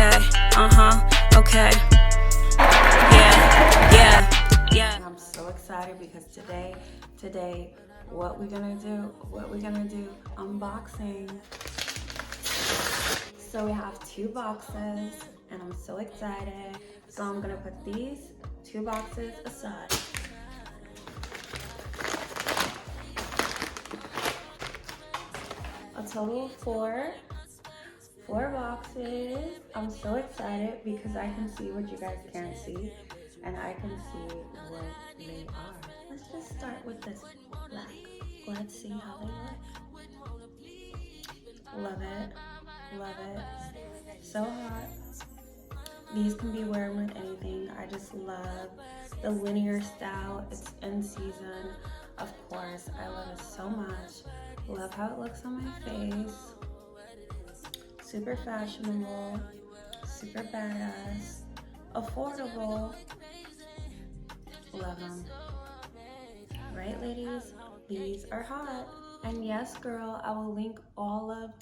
okay, okay. Yeah. And I'm so excited because today, what we gonna do? Unboxing. So we have 2 boxes, and I'm so excited. So I'm gonna put these 2 boxes aside. A total of 4 boxes. I'm so excited because I can see what you guys can't see, and I can see what they are. Let's just start with this black. Let's see how they look. Love it, love it. So hot. These can be worn with anything. I just love the linear style. It's in season, of course. I love it so much. Love how it looks on my face. Super fashionable, super badass, affordable. Love them. Right, ladies? These are hot. And yes, girl, I will link all of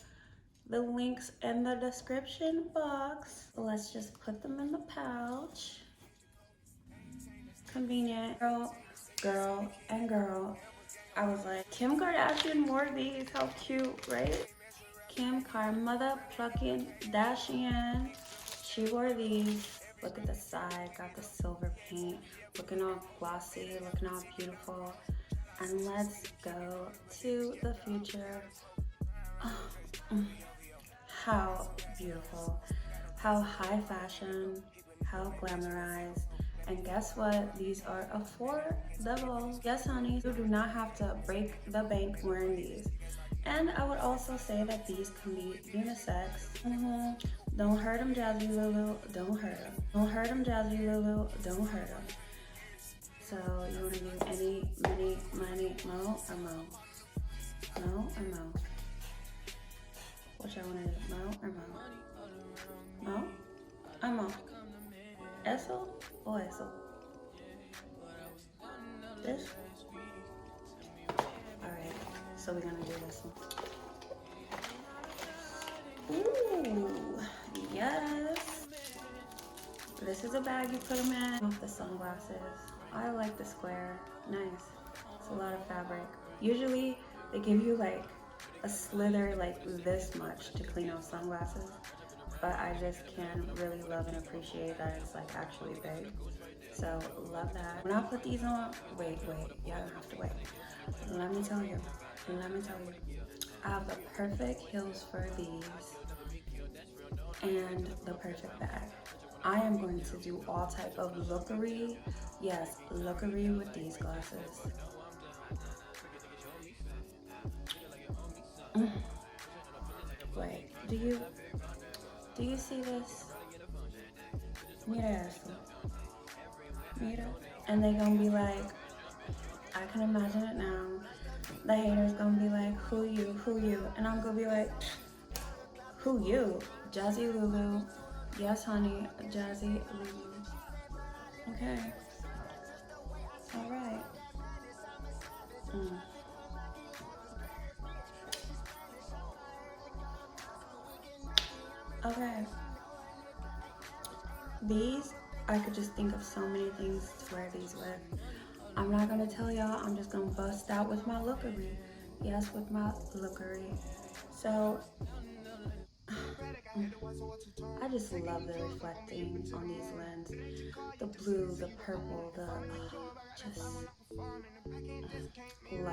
the links in the description box. Let's just put them in the pouch. Convenient. Girl. I was like, Kim Kardashian wore these. How cute, right? Kim Kardashian. She wore these. Look at the side. Got the silver paint. Looking all glossy. Looking all beautiful. And let's go to the future. How beautiful, how high fashion, how glamorized, and guess what? These are affordable. Yes, honey, you do not have to break the bank wearing these. And I would also say that these can be unisex. Don't hurt them, Jazzilulu, don't hurt them. Don't hurt them, Jazzilulu, don't hurt them. So you want to do any, mini, money, mo, or mo? Mo or mo? What y'all want to do? Mo or mo? Mo? Or mo? Eso or eso? This? Alright, so we're gonna do this one. Ooh, yes! This is a bag you put them in. Off the sunglasses. I like the square. Nice. It's a lot of fabric. Usually, they give you like a slither like this much to clean out sunglasses, but I just can really love and appreciate that it's like actually big. So love that. When I put these on, wait, y'all don't have to wait. Let me tell you, I have the perfect heels for these and the perfect bag. I am going to do all type of lookery. Yes, lookery with these glasses. Wait, do you see this? Mira eso. Mira. And they gonna be like, I can imagine it now. The haters gonna be like, who you? And I'm gonna be like, who you? Jazzilulu. Yes, honey, Jazzilulu. Okay. All right. Okay. These, I could just think of so many things to wear these with. I'm not gonna tell y'all, I'm just gonna bust out with my lookery. Yes, with my lookery. So, I just love the reflecting on these lenses. The blue, the purple, just love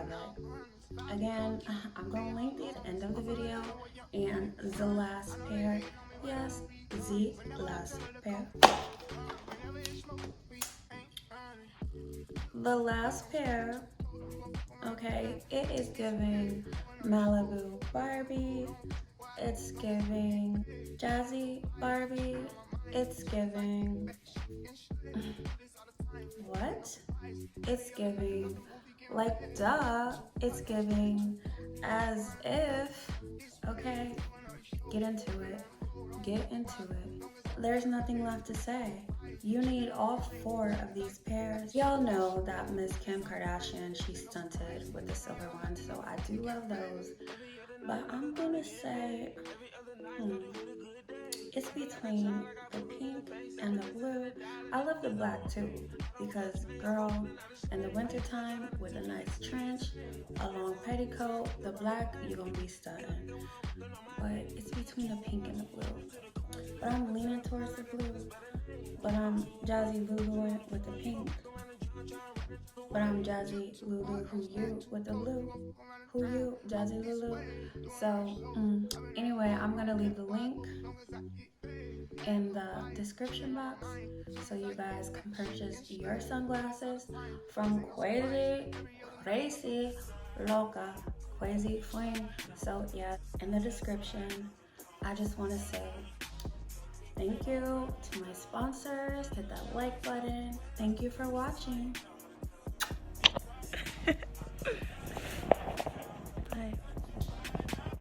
it. Again, I'm gonna link these at the end of the video. And the last pair, yes, the last pair. The last pair, okay, it is giving Malibu Barbie. It's giving Jazzy Barbie. It's giving, what? It's giving, like, duh. It's giving as if, okay? Get into it. There's nothing left to say. You need all 4 of these pairs. Y'all know that Miss Kim Kardashian, she's stunted with the silver one, so I do love those. But I'm gonna say, it's between the pink and the blue. I love the black too, because girl, in the wintertime with a nice trench, a long petticoat, the black, you're gonna be stunning. But it's between the pink and the blue. But I'm leaning towards the blue. But I'm Jazzilulu with the pink. But I'm Jazzilulu who you with the blue. Who you, Jazzilulu. So anyway, I'm gonna leave the link in the description box so you guys can purchase your sunglasses from Crazy Loca, Crazy Feng. So yeah, in the description, I just want to say thank you to my sponsors. Hit that like button. Thank you for watching.